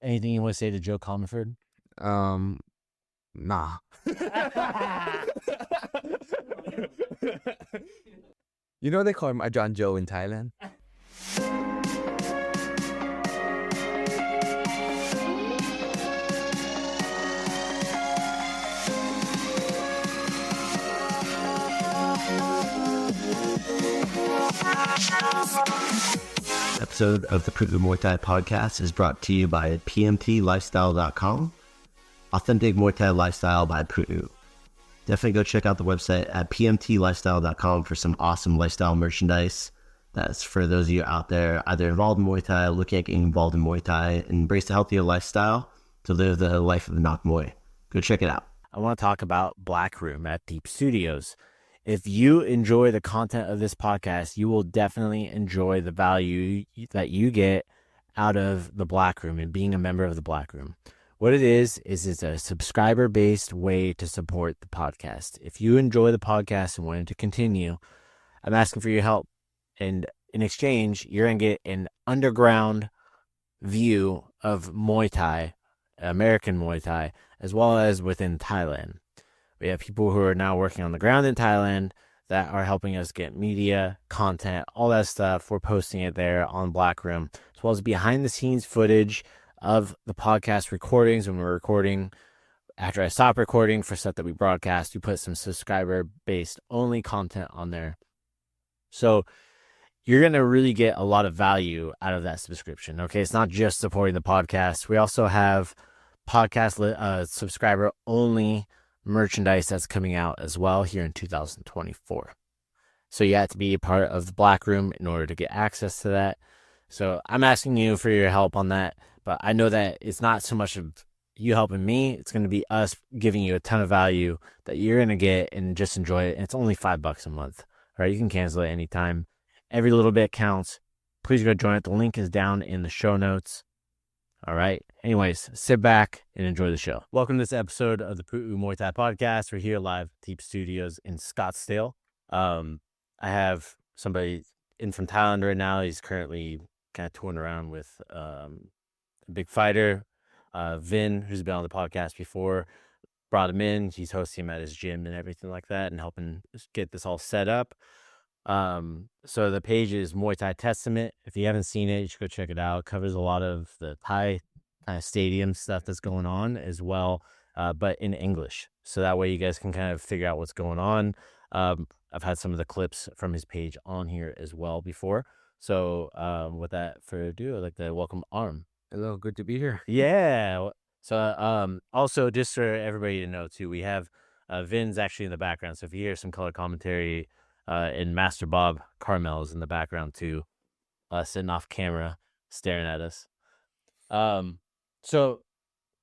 anything you want to say to Joe Comerford? Nah. You know they call him Ajahn Joe in Thailand? Episode of the Pu'u Muay Thai Podcast is brought to you by pmtlifestyle.com. Authentic Muay Thai lifestyle by Pu'u. Definitely go check out the website at pmtlifestyle.com for some awesome lifestyle merchandise. That's for those of you out there either involved in Muay Thai, looking at getting involved in Muay Thai, and embrace a healthier lifestyle to live the life of the Nak Muay. Go check it out. I want to talk about Black Room at Teep Studios. If you enjoy the content of this podcast, you will definitely enjoy the value that you get out of the Black Room and being a member of the Black Room. What it is it's a subscriber-based way to support the podcast. If you enjoy the podcast and want it to continue, I'm asking for your help. And in exchange, you're going to get an underground view of Muay Thai, American Muay Thai, as well as within Thailand. We have people who are now working on the ground in Thailand that are helping us get media, content, all that stuff. We're posting it there on Black Room, as well as behind-the-scenes footage of the podcast recordings when we're recording. After I stop recording for stuff that we broadcast, we put some subscriber-based only content on there. So you're going to really get a lot of value out of that subscription. Okay, it's not just supporting the podcast. We also have podcast subscriber-only merchandise that's coming out as well here in 2024. So you have to be a part of the Black Room in order to get access to that. So I'm asking you for your help on that, but I know that it's not so much of you helping me. It's going to be us giving you a ton of value that you're going to get and just enjoy it. And it's only $5 a month. All right, you can cancel it anytime. Every little bit counts. Please go join it. The link is down in the show notes. All right. Anyways, sit back and enjoy the show. Welcome to this episode of the Pu'u Muay Thai Podcast. We're here live at Teep Studios in Scottsdale. I have somebody in from Thailand right now. He's currently kind of touring around with a big fighter, Vin, who's been on the podcast before. Brought him in. He's hosting him at his gym and everything like that and helping get this all set up. So the page is Muay Thai Testament. If you haven't seen it, you should go check it out. It covers a lot of the Thai stadium stuff that's going on as well, but in English. So that way you guys can kind of figure out what's going on. I've had some of the clips from his page on here as well before. So with that further ado, I'd like to welcome Arm. Hello, good to be here. Yeah. So also just for everybody to know too, we have Vin's actually in the background. So if you hear some color commentary, and Master Bob Carmel's in the background too, sitting off camera, staring at us. So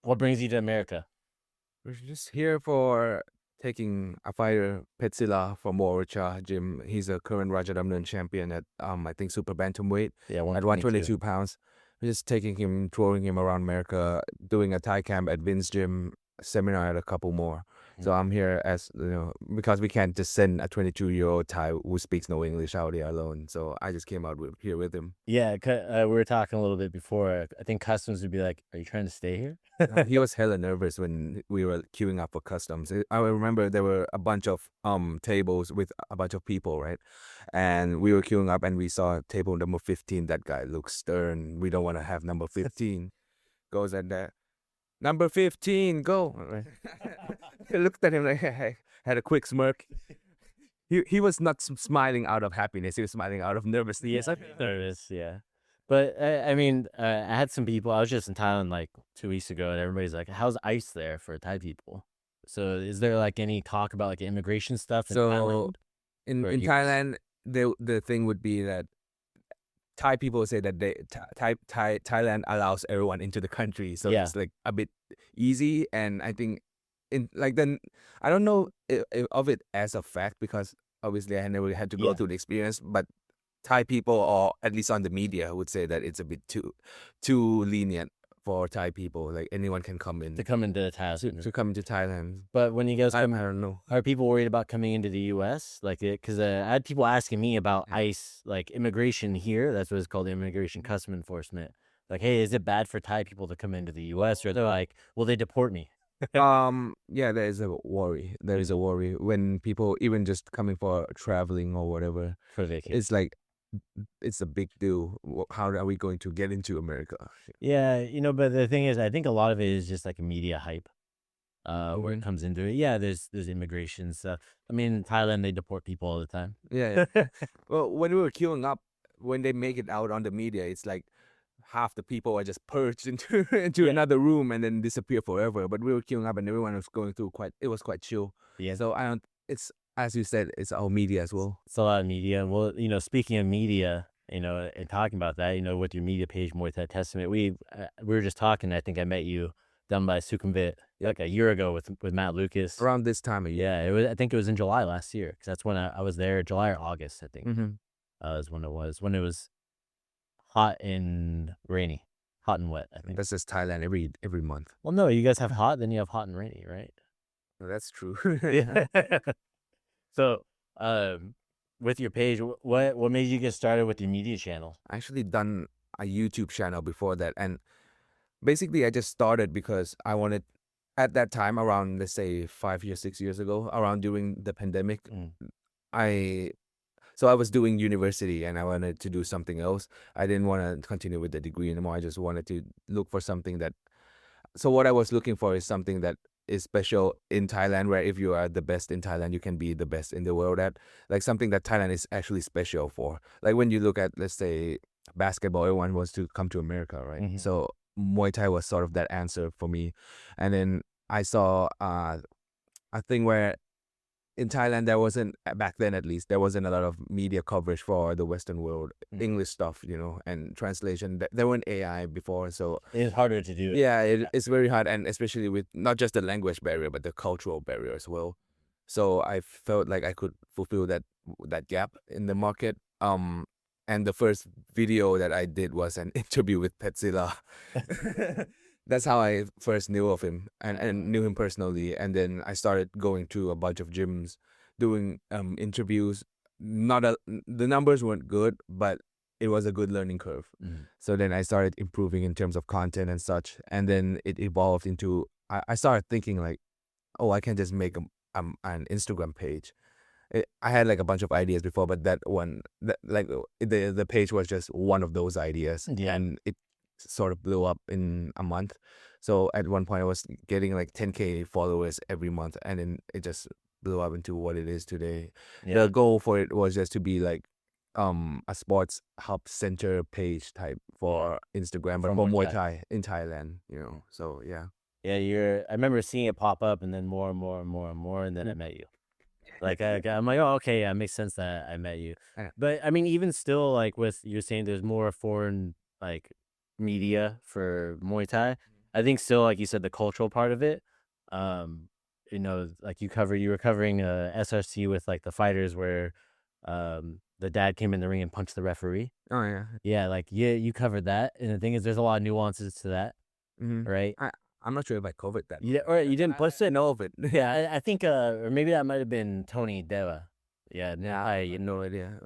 what brings you to America? We're just here for taking a fighter, Petchsila, from Warwickshire gym. He's a current Rajadamnern champion at, I think, super bantamweight Yeah, at 122 pounds. We're just taking him, touring him around America, doing a Thai camp at Vin's gym, seminar at a couple more. So I'm here as, because we can't just send a 22-year-old Thai who speaks no English out here alone. So I just came out here with him. Yeah, we were talking a little bit before. I think customs would be like, "Are you trying to stay here?" He was hella nervous when we were queuing up for customs. I remember there were a bunch of tables with a bunch of people, right? And we were queuing up and we saw table number 15. That guy looks stern. We don't want to have number 15. Goes at that. Number 15, go. He looked at him like, hey, had a quick smirk. He was not smiling out of happiness. He was smiling out of nervousness. Yeah, nervous, yeah. But I mean, I had some people. I was just in Thailand like 2 weeks ago, and everybody's like, "How's ICE there for Thai people?" So, is there like any talk about like immigration stuff in Thailand? In Thailand, the thing would be that Thai people say that Thailand allows everyone into the country, so it's like a bit easy. And I think I don't know of it as a fact because obviously I never had to go through the experience, but Thai people, or at least on the media, would say that it's a bit too lenient for Thai people. Like anyone can come in to come into Thailand. To come into Thailand. But when you guys come, I don't know. Are people worried about coming into the U.S.? Like, because I had people asking me about ICE, like immigration here. That's what it's called, Immigration Custom Enforcement. Like, hey, is it bad for Thai people to come into the U.S.? Or they're like, will they deport me Yeah, there is a worry. There is a worry when people even just coming for traveling or whatever. for vacation? It's like it's a big deal. How are we going to get into America? Yeah, but the thing is, I think a lot of it is just like a media hype. Where it Mhm. comes into it. Yeah, there's immigration stuff. I mean, in Thailand, they deport people all the time. Yeah. Well, when we were queuing up, when they make it out on the media, it's like half the people are just purged into another room and then disappear forever. But we were queuing up and everyone was going through it was quite chill. Yeah. So it's, as you said, it's our media as well. It's a lot of media. Well, speaking of media, and talking about that, with your media page, Muay Thai Testament, we were just talking. I think I met you down by Sukhumvit like a year ago with Matt Lucas. Around this time of year. Yeah, I think it was in July last year, because that's when I was there. July or August, I think, is when it was. When it was hot and rainy, hot and wet, I think. That's just Thailand every month. Well, no, you guys have hot, then you have hot and rainy, right? That's true. Yeah. So, with your page, what made you get started with your media channel? I actually done a YouTube channel before that, and basically I just started because I wanted, at that time, around, let's say 5 years, 6 years ago, around during the pandemic, so I was doing university and I wanted to do something else. I didn't want to continue with the degree anymore. I just wanted to look for something that, so what I was looking for is something that is special in Thailand, where if you are the best in Thailand, you can be the best in the world at, like something that Thailand is actually special for. Like when you look at, let's say, basketball, everyone wants to come to America, right? Mhm. So Muay Thai was sort of that answer for me. And then I saw a thing where in Thailand, there wasn't, back then at least, there wasn't a lot of media coverage for the Western world, English stuff, and translation. There weren't AI before, so It's harder to do. yeah, it's very hard, and especially with not just the language barrier, but the cultural barrier as well. So I felt like I could fulfill that gap in the market. And the first video that I did was an interview with Petchsila. That's how I first knew of him and knew him personally. And then I started going to a bunch of gyms, doing interviews. The numbers weren't good, but it was a good learning curve. So then I started improving in terms of content and such. And then it evolved into, I started thinking like, oh, I can just make an Instagram page. I had like a bunch of ideas before, but the page was just one of those ideas. Yeah. And it sort of blew up in a month. So at one point I was getting like 10K followers every month, and then it just blew up into what it is today. Yeah. The goal for it was just to be like a sports hub center page type for Instagram, but for Muay Thai in Thailand, so yeah. Yeah, I remember seeing it pop up, and then more and more and more and more, and then I met you. Like I'm like, oh, okay, yeah, it makes sense that I met you. Yeah. But I mean, even still, like with you're saying, there's more foreign like media for Muay Thai. I think still, like you said, the cultural part of it. Like you were covering SRC with like the fighters where, the dad came in the ring and punched the referee. Oh yeah. Yeah, you covered that, and the thing is, there's a lot of nuances to that, right? I'm not sure if I covered that. Yeah, or you didn't post it. know of it. Yeah, I think, or maybe that might have been Tony Deva. Yeah, I no idea.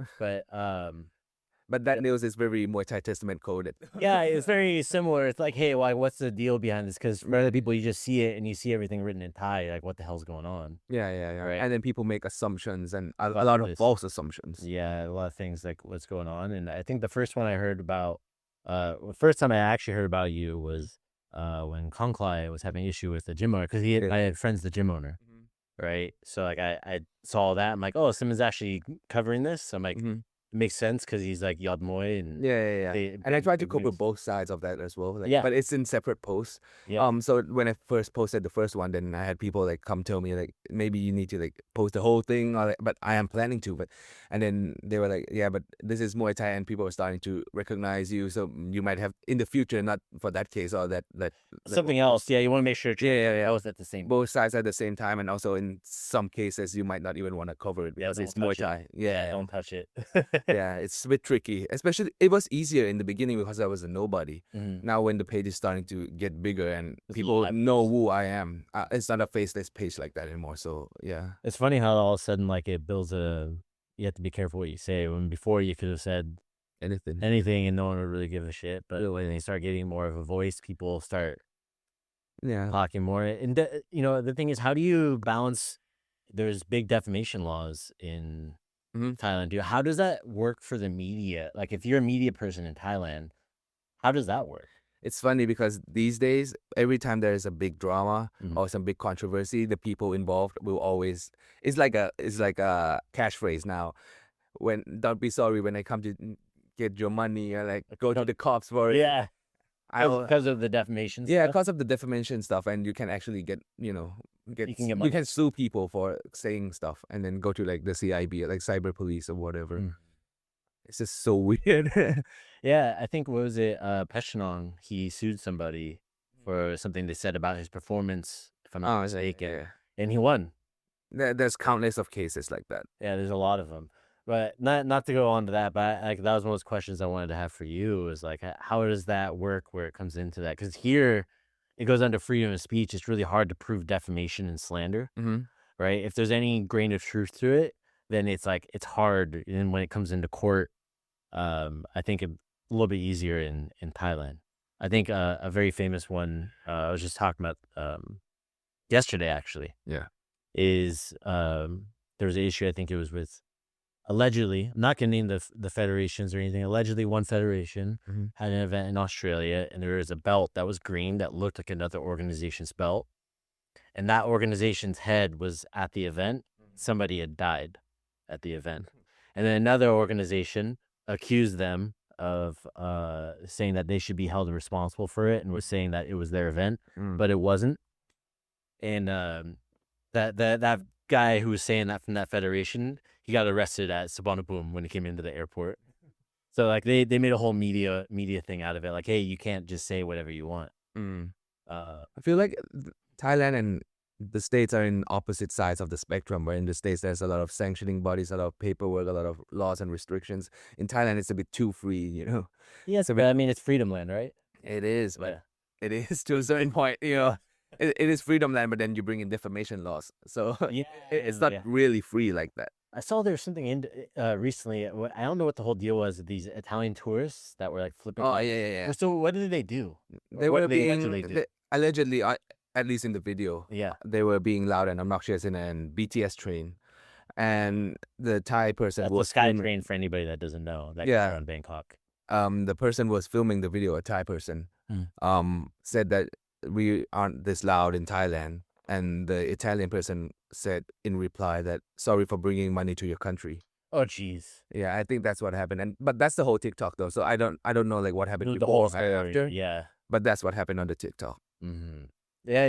But that news is very Muay Thai Testament coded. yeah, it's very similar. It's like, hey, what's the deal behind this? Because for other people, you just see it and you see everything written in Thai. Like, what the hell's going on? Yeah. Right. And then people make assumptions and a lot of false assumptions. Yeah, a lot of things like what's going on. And I think the first one I heard about, the first time I actually heard about you was when Kongklai was having an issue with the gym owner, because I had friends, the gym owner, right? So like I saw that, I'm like, oh, Simon's actually covering this. So I'm like, it makes sense because he's like Yod Moy and yeah. And I tried to cover both sides of that as well. But it's in separate posts. Yeah. So when I first posted the first one, then I had people like come tell me like, maybe you need to like post the whole thing, but I am planning to. And then they were like, yeah, but this is Muay Thai and people are starting to recognize you, so you might have in the future, not for that case or that something else. Yeah, you want to make sure. Yeah. Both at the same. Both sides at the same time, and also in some cases you might not even want to cover it because it's Muay Thai. Yeah, don't touch it. Yeah, it's a bit tricky. Especially, it was easier in the beginning because I was a nobody. Now when the page is starting to get bigger and people know who I am, it's not a faceless page like that anymore. So yeah, it's funny how all of a sudden like it builds you have to be careful what you say. When before you could have said anything. and no one would really give a shit. But when they start getting more of a voice, people start talking more. And the thing is, how do you balance? There's big defamation laws in Thailand. How does that work for the media? Like, if you're a media person in Thailand, how does that work? It's funny because these days, every time there is a big drama or some big controversy, the people involved will always. It's like a catchphrase now. When don't be sorry when I come to get your money, or like go to the cops for it. Yeah, because of the defamation. Yeah, stuff? because of the defamation stuff, and you can actually get you can sue people for saying stuff, and then go to like the CIB, like cyber police or whatever. It's just so weird. Yeah, I think, what was it? Petchsila, he sued somebody for something they said about his performance, if I'm not mistaken, and he won. There's countless of cases like that. Yeah, there's a lot of them. But not to go on to that, but like that was one of those questions I wanted to have for you, is like, how does that work where it comes into that? Because here it goes under freedom of speech. It's really hard to prove defamation and slander, right? If there's any grain of truth to it, then it's hard. And when it comes into court, I think a little bit easier in Thailand. I think a very famous one I was just talking about yesterday, actually. Yeah. Is there was an issue, I think it was with, allegedly, I'm not going to name the federations or anything. Allegedly, one federation had an event in Australia, and there was a belt that was green that looked like another organization's belt. And that organization's head was at the event. Somebody had died at the event. And then another organization accused them of saying that they should be held responsible for it, and was saying that it was their event, but it wasn't. And that guy who was saying that from that federation, he got arrested at Suvarnabhumi when he came into the airport. So like they made a whole media thing out of it. Like, hey, you can't just say whatever you want. I feel like Thailand and the States are in opposite sides of the spectrum, where in the States there's a lot of sanctioning bodies, a lot of paperwork, a lot of laws and restrictions. In Thailand, it's a bit too free, Yeah, but I mean, it's freedom land, right? It is, but it is to a certain point, It is freedom land, but then you bring in defamation laws. So it's not really free like that. I saw there was something in recently. I don't know what the whole deal was. These Italian tourists that were like flipping. Oh, yeah. So what did they do? They were being allegedly, at least in the video, they were being loud and obnoxious in a BTS train, and the Thai person was the sky train, for anybody that doesn't know. That in Bangkok. The person was filming the video. A Thai person said that we aren't this loud in Thailand, and the Italian person said in reply that sorry for bringing money to your country. Oh, jeez. Yeah, I think that's what happened, but that's the whole TikTok though. So I don't know like what happened the before whole or after. Yeah, but that's what happened on the TikTok. Yeah,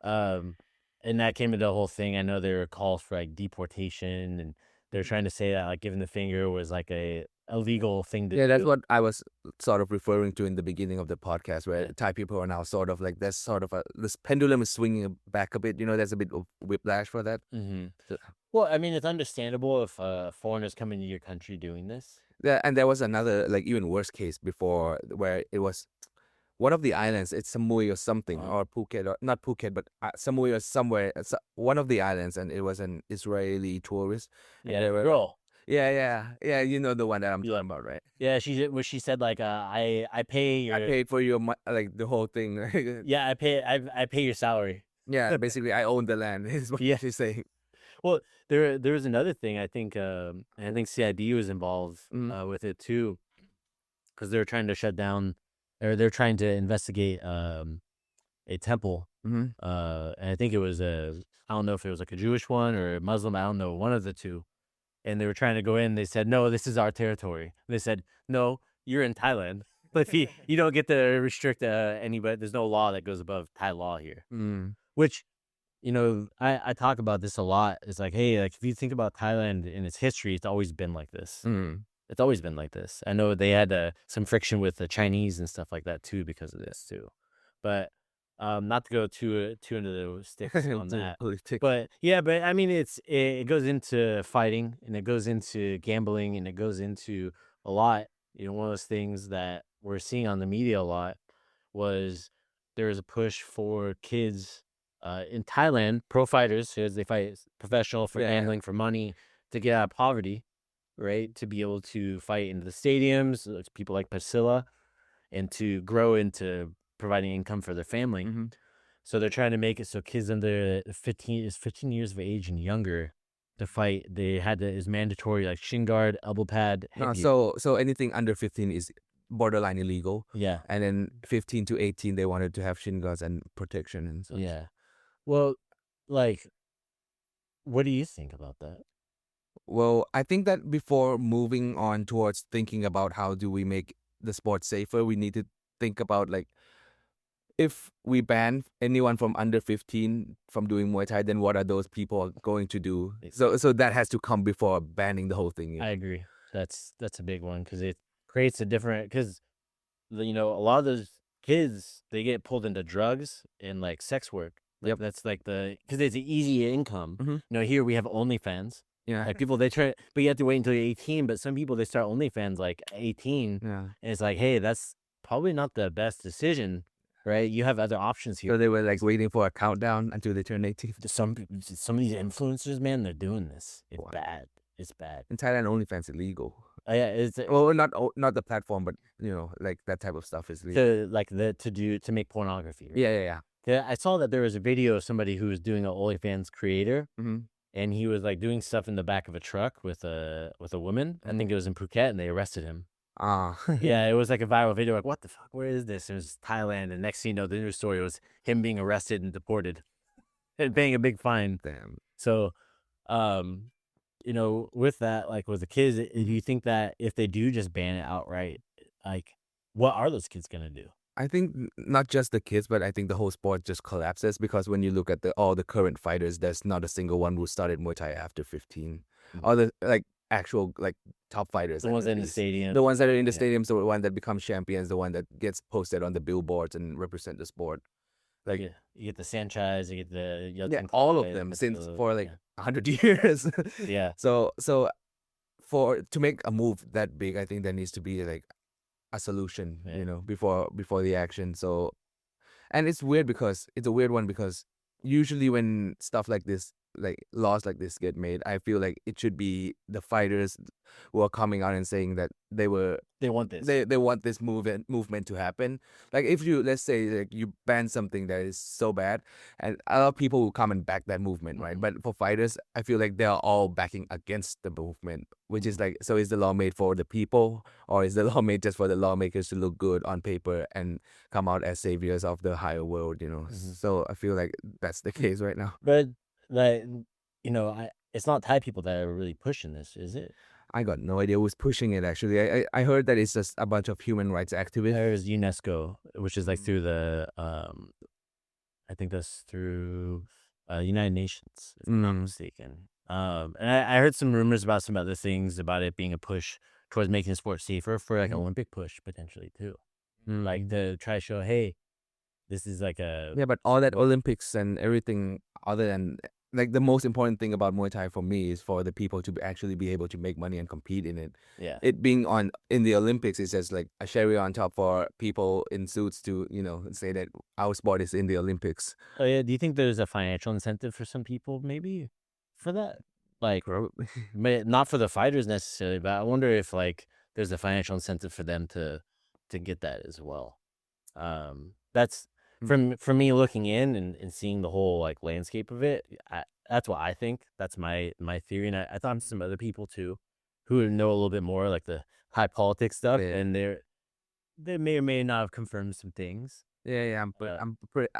and that came into the whole thing. I know there were calls for like deportation, and they're trying to say that like giving the finger was like a illegal thing to do. That's what I was sort of referring to in the beginning of the podcast, where Thai people are now sort of like, there's sort of this pendulum is swinging back a bit. There's a bit of whiplash for that. So, well, I mean, it's understandable if foreigners come into your country doing this. Yeah, and there was another like even worse case before, where it was one of the islands. It's Samui or something, or Phuket, or not Phuket, but Samui or somewhere. One of the islands, and it was an Israeli tourist. Yeah, girl. Yeah. You know the one that I'm talking about, right? Yeah, she said like, I paid for your like the whole thing. Yeah, I pay your salary. Yeah, basically I own the land. Is what she's saying. Well, there was another thing. I think CID was involved with it too, because they were trying to shut down, or they're trying to investigate a temple. And I think it was I don't know if it was like a Jewish one or a Muslim. I don't know, one of the two. And they were trying to go in. They said, no, this is our territory. They said, no, you're in Thailand. But you don't get to restrict anybody. There's no law that goes above Thai law here. Which, I talk about this a lot. It's like, hey, like if you think about Thailand in its history, it's always been like this. It's always been like this. I know they had some friction with the Chinese and stuff like that too because of this too. But not to go too into the sticks on that. But I mean, it goes into fighting, and it goes into gambling, and it goes into a lot. One of those things that we're seeing on the media a lot was there is a push for kids in Thailand, pro fighters, as they fight professional for gambling, for money, to get out of poverty. right, to be able to fight in the stadiums, people like Petchsila, and to grow into providing income for their family. Mm-hmm. So they're trying to make it so kids under 15 years of age and younger to fight. They had to, is mandatory, like shin guard, elbow pad. No, headgear. so anything under 15 is borderline illegal. Yeah. And then 15 to 18, they wanted to have shin guards and protection and such. Yeah. Well, like, what do you think about that? Well, I think that before moving on towards thinking about how do we make the sport safer, we need to think about like if we ban anyone from under 15 from doing Muay Thai, then what are those people going to do? So that has to come before banning the whole thing. I agree. That's a big one because it creates a different, because a lot of those kids, they get pulled into drugs and like sex work. Like, Yep. that's like because it's an easy income. Mhm. Here we have OnlyFans. Yeah. Like people, they try, but you have to wait until you're 18. But some people, they start OnlyFans like 18, Yeah. and it's like, hey, that's probably not the best decision, right? You have other options here. So they were like waiting for a countdown until they turn 18. Some of these influencers, man, they're doing this. It's Wow. bad. It's bad. In Thailand, OnlyFans illegal. Yeah, it's Well, not the platform, but like that type of stuff is legal. to make pornography. Right? Yeah. Yeah, I saw that there was a video of somebody who was doing an OnlyFans creator, Mm-hmm. and he was like doing stuff in the back of a truck with a woman. I think it was in Phuket, and they arrested him. Ah. Yeah, it was like a viral video. Like, what the fuck? Where is this? It was Thailand, and next thing you know, the news story was him being arrested and deported, and paying a big fine. Damn. So, with that, like with the kids, do you think that if they do just ban it outright, like, what are those kids gonna do? I think not just the kids, but I think the whole sport just collapses because when you look at all the current fighters, there's not a single one who started Muay Thai after 15. All the like actual like top fighters, The ones in the stadium. the ones that are in the Yeah. stadiums, the one that become champions, the one that gets posted on the billboards and represent the sport. Like you get the Sanchez, you get the yeah, all of them since for like 100 years. yeah. So to make a move that big, I think there needs to be like a solution, Yeah. before the action. So, and it's a weird one because usually when stuff like this, like laws like this get made, I feel like it should be the fighters who are coming out and saying that they want this. they want this movement to happen. Like if let's say like you ban something that is so bad, and a lot of people will come and back that movement, right? But for fighters, I feel like they are all backing against the movement, which is like, so is the law made for the people, or is the law made just for the lawmakers to look good on paper and come out as saviors of the higher world? So I feel like that's the case right now. But like, it's not Thai people that are really pushing this, is it? I got no idea who's pushing it, actually. I heard that it's just a bunch of human rights activists. There's UNESCO, which is like through the I think that's through United Nations, if I'm not mistaken. And I heard some rumors about some other things about it being a push towards making sports safer for like an Olympic push potentially too, like to try to show, hey, this is like a Yeah, but all that Olympics and everything other than like the most important thing about Muay Thai for me is for the people to actually be able to make money and compete in it. yeah. It being in the Olympics is just like a cherry on top for people in suits to say that our sport is in the Olympics. Oh yeah. Do you think there's a financial incentive for some people maybe for that? Like, Probably. not for the fighters necessarily, but I wonder if like there's a financial incentive for them to get that as well. That's from me looking in and seeing the whole like landscape of it. That's what I think. That's my theory, and I thought some other people too, who know a little bit more like the high politics stuff, Yeah. and they may or may not have confirmed some things. Yeah, I'm pretty.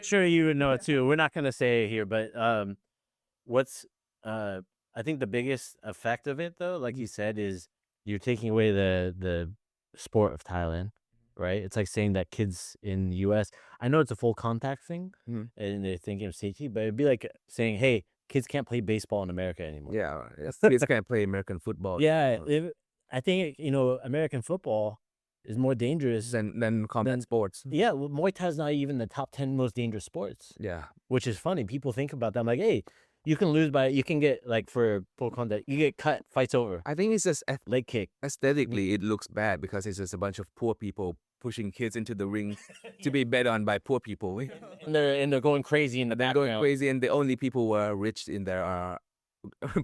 Sure, you would know it too. We're not gonna say it here, but what's I think the biggest effect of it though, like you said, is you're taking away the sport of Thailand, right? It's like saying that kids in the US, I know it's a full contact thing Mhm. and they're thinking of safety, but it'd be like saying, hey, kids can't play baseball in America anymore. Yeah, kids can't play American football. Yeah, I think American football is more dangerous than combat sports. Yeah, well, Muay Thai is not even the top 10 most dangerous sports, Yeah. which is funny. People think about that. I'm like, hey, you can lose you can get like for full contact, you get cut, fight's over, I think it's just leg kick. aesthetically it looks bad because it's just a bunch of poor people pushing kids into the ring to be bet on by poor people. And they're going crazy in the They're background. going crazy, and the only people who are rich in there are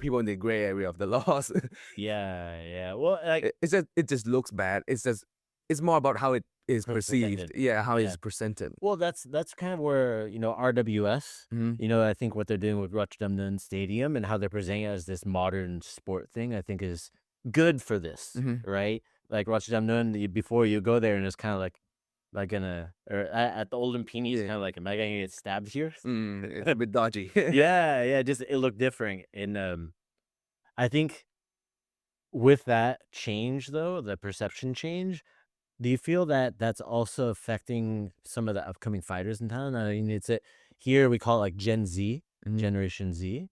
people in the gray area of the laws. Yeah. Well, like It just looks bad. It's more about how it is perceived. Presented. Yeah, how Yeah. it's presented. well, that's kind of where RWS. Mhm. I think what they're doing with Rajadamnern Stadium and how they're presenting it as this modern sport thing, I think is good for this, Mhm. right? Like Rajadamnern, before you go there, and it's kind of like gonna or at the old Lumpini, it's Yeah. kind of like, am I gonna get stabbed here? It's a bit dodgy. Yeah, just it looked different, and I think with that change though, the perception change. Do you feel that that's also affecting some of the upcoming fighters in town? I mean, here we call it like Gen Z, Mhm. Generation Z,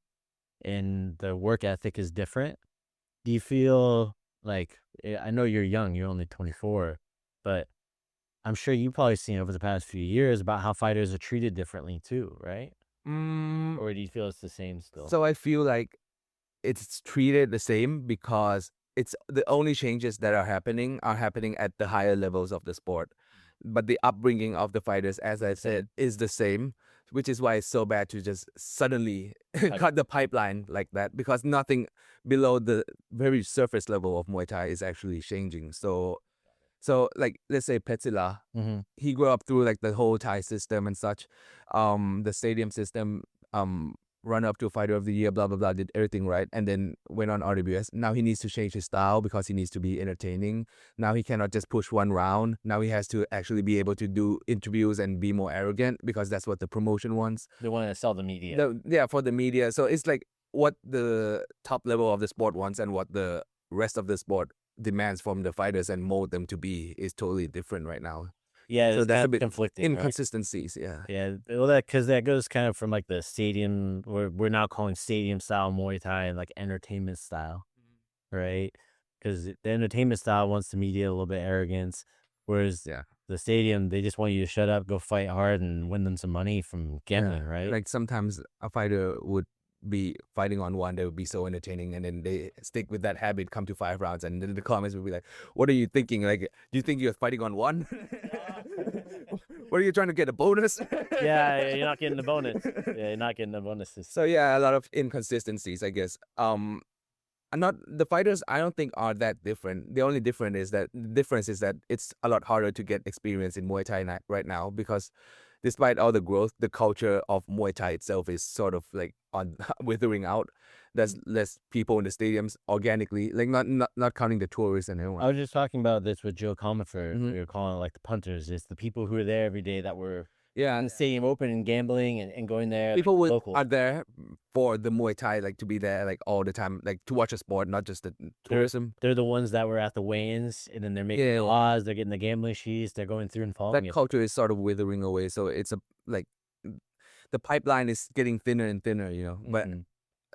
and the work ethic is different. Do you feel like, I know you're young, you're only 24, but I'm sure you've probably seen over the past few years about how fighters are treated differently too, right? Mm, Or do you feel it's the same still? so I feel like it's treated the same because it's the only changes that are happening at the higher levels of the sport. But the upbringing of the fighters, as I said, is the same, which is why it's so bad to just suddenly cut the pipeline like that, because nothing below the very surface level of Muay Thai is actually changing. So like let's say Petchsila, Mm-hmm. he grew up through like the whole Thai system and such, the stadium system, run up to fighter of the year, blah blah blah, did everything right, and then went on RWS. Now he needs to change his style because he needs to be entertaining. Now he cannot just push one round. Now he has to actually be able to do interviews and be more arrogant because that's what the promotion wants. They want to sell the media. Yeah, for the media. So it's like what the top level of the sport wants and what the rest of the sport demands from the fighters and mold them to be is totally different right now. Yeah, So it's that's kind a of bit conflicting, right? inconsistencies. Yeah. Yeah, well, because that goes kind of from like the stadium, we're now calling stadium style Muay Thai, and like entertainment style, right? Because the entertainment style wants the media a little bit arrogance, whereas Yeah. the stadium, they just want you to shut up, go fight hard, and win them some money from gambling, right? Like sometimes a fighter would be fighting on one, they would be so entertaining, and then they stick with that habit, come to 5 rounds, and then the comments would be like, "What are you thinking? Like, do you think you're fighting on one? What are you trying to get a bonus?" Yeah, you're not getting the bonus. Yeah, you're not getting the bonuses. So yeah, a lot of inconsistencies, I guess. Not the fighters, I don't think are that different. The only difference is that it's a lot harder to get experience in Muay Thai right now, because despite all the growth, the culture of Muay Thai itself is sort of like on withering out. There's less people in the stadiums organically, like not counting the tourists and everyone. I was just talking about this with Joe Comerford. Mhm. We were calling it like the punters. It's the people who are there every day that were Yeah, in the stadium open and gambling and going there. people locals. are there for the Muay Thai, like to be there like all the time, like to watch a sport, not just the tourism. They're the ones that were at the weigh-ins, and then they're making Yeah. laws. They're getting the gambling sheets. They're going through and following That it. culture is sort of withering away. So it's like the pipeline is getting thinner and thinner, But Mhm.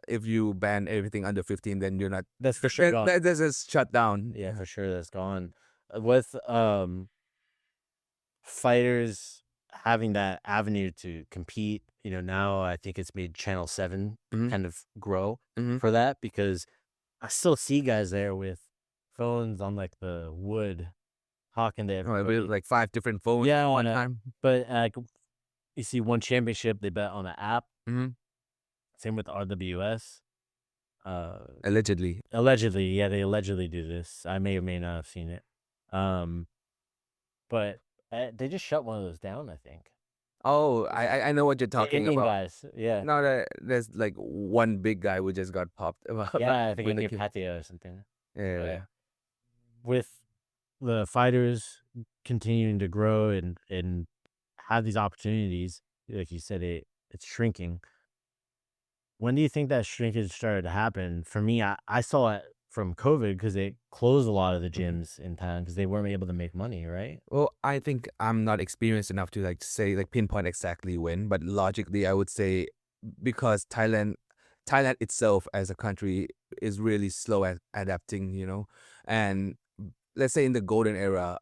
if you ban everything under 15, then you're not. That's for sure gone. That's just shut down. Yeah, for sure, that's gone. With fighters having that avenue to compete, now I think it's made Channel 7 Mhm. kind of grow Mhm. for that, because I still see guys there with phones on like the wood talking to Oh, everybody. with like 5 different phones. Yeah, one on a- time. But you see one championship, they bet on the app. Mhm. Same with RWS. Allegedly. Allegedly, yeah, they allegedly do this. I may or may not have seen it. But they just shut one of those down, I think. Oh, I know what you're The talking Indian about. guys, yeah. No, there's like one big guy who just got popped. Yeah, I think with the Indian kid. Patio or something. Yeah. With the fighters continuing to grow and have these opportunities, like you said, it's shrinking. When do you think that shrinkage started to happen? For me, I saw it from COVID, because they closed a lot of the gyms in town because they weren't able to make money, right? Well, I think I'm not experienced enough to like say like pinpoint exactly when, but logically I would say because Thailand itself as a country is really slow at adapting, and let's say in the golden era,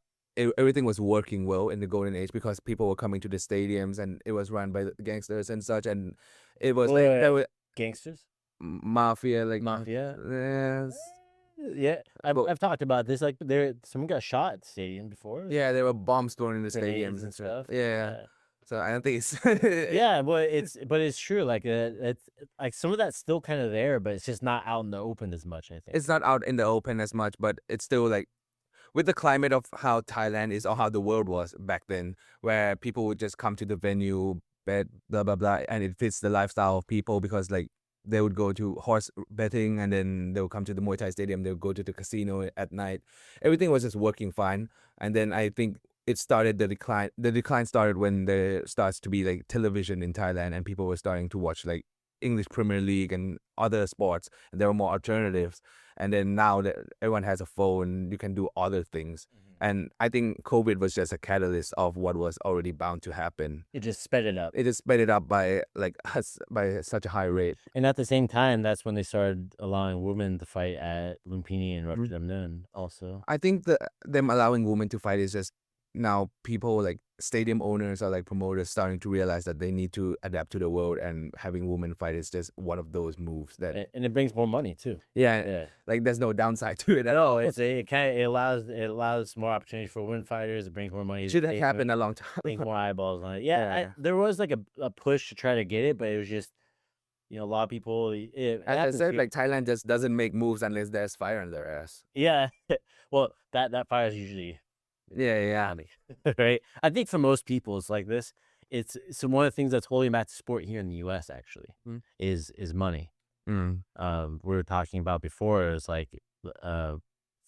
everything was working well in the golden age because people were coming to the stadiums and it was run by the gangsters and such, and it was like there were Gangsters? mafia, like Mafia? yes. Yeah, But- I've talked about this. Like, someone got shot at the stadium before. Yeah, there were bombs thrown in the Grenades stadiums and and stuff. stuff. Yeah. So I don't think it's Yeah, but it's true. Like it's like some of that's still kind of there, but it's just not out in the open as much. I think. it's not out in the open as much, but it's still like with the climate of how Thailand is or how the world was back then, where people would just come to the venue, bet, blah blah blah, and it fits the lifestyle of people because like they would go to horse betting and then they would come to the Muay Thai Stadium, they would go to the casino at night. Everything was just working fine, and then I think it started the decline. The decline started when there starts to be like television in Thailand and people were starting to watch like English Premier League and other sports, and there were more alternatives. And then now that everyone has a phone, you can do other things. And I think COVID was just a catalyst of what was already bound to happen. It just sped it up. It just sped it up by like by such a high rate. And at the same time, that's when they started allowing women to fight at Lumpini and Rajadamnern also. I think them allowing women to fight is just now people like stadium owners or like promoters starting to realize that they need to adapt to the world, and having women fight is just one of those moves that And it brings more money too. yeah. Like there's no downside to it at all. It allows more opportunities for women fighters. It brings more money. It should have happened a long time. Brings more eyeballs on it. Yeah, there was like a push to try to get it, but it was just a lot of people. As I said, like Thailand just doesn't make moves unless there's fire in their ass. Yeah, well that fire is usually Yeah. right. I think for most people it's like this. It's so one of the things that's holding back the sport here in the U.S. actually is money. We were talking about before is like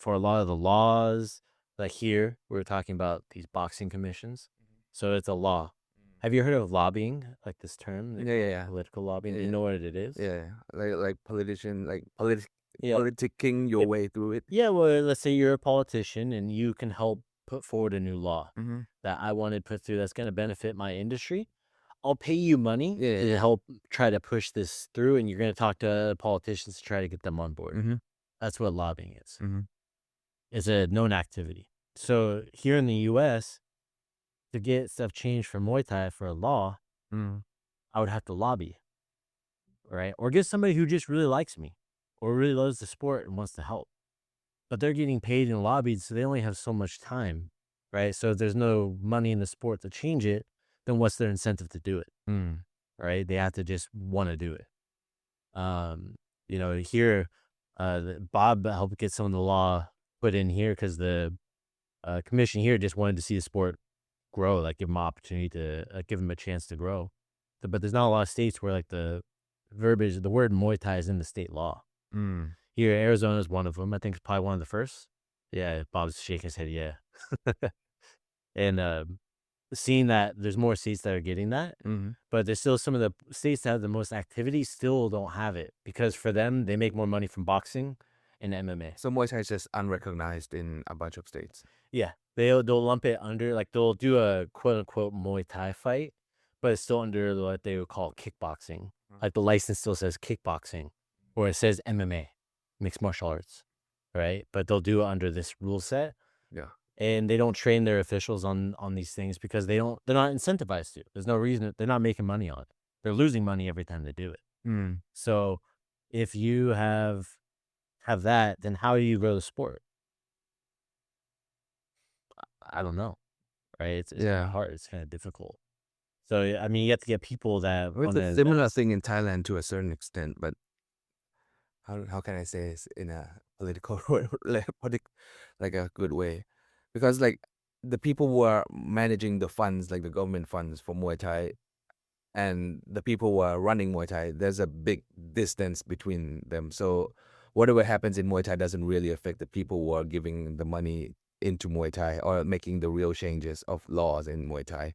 for a lot of the laws like here we were talking about these boxing commissions. So it's a law. Have you heard of lobbying, like this term? Yeah. Political lobbying. Do you know what it is? Yeah, like politician, like politicking your way through it. Yeah, well, let's say you're a politician and you can help put forward a new law that I want to put through that's going to benefit my industry. I'll pay you money to help try to push this through, and you're going to talk to politicians to try to get them on board. That's what lobbying is. It's a known activity. So here in the U.S., to get stuff changed for Muay Thai for a law, I would have to lobby, right? Or get somebody who just really likes me or really loves the sport and wants to help. But they're getting paid and lobbied, so they only have so much time, right? So if there's no money in the sport to change it, then what's their incentive to do it, right? They have to just want to do it. Here, Bob helped get some of the law put in here because the commission here just wanted to see the sport grow, like give them an opportunity to give them a chance to grow. But there's not a lot of states where like the verbiage, the word Muay Thai is in the state law. Here, Arizona is one of them. I think it's probably one of the first. Yeah, Bob's shaking his head. Yeah, and seeing that there's more states that are getting that, but there's still some of the states that have the most activity still don't have it because for them they make more money from boxing and MMA. So Muay Thai is just unrecognized in a bunch of states. Yeah, they'll lump it under like they'll do a quote unquote Muay Thai fight, but it's still under what they would call kickboxing. Like the license still says kickboxing, or it says MMA, mixed martial arts, right? But they'll do it under this rule set. Yeah. And they don't train their officials on these things because they're not incentivized to. There's no reason. They're not making money on it. They're losing money every time they do it. So if you have that, then how do you grow the sport? I don't know, right? It's hard. It's kind of difficult. So I mean, you have to get people that. It's a similar thing in Thailand to a certain extent, but how can I say this in a political like a good way? Because like the people who are managing the funds, like the government funds for Muay Thai, and the people who are running Muay Thai, there's a big distance between them. So whatever happens in Muay Thai doesn't really affect the people who are giving the money into Muay Thai or making the real changes of laws in Muay Thai.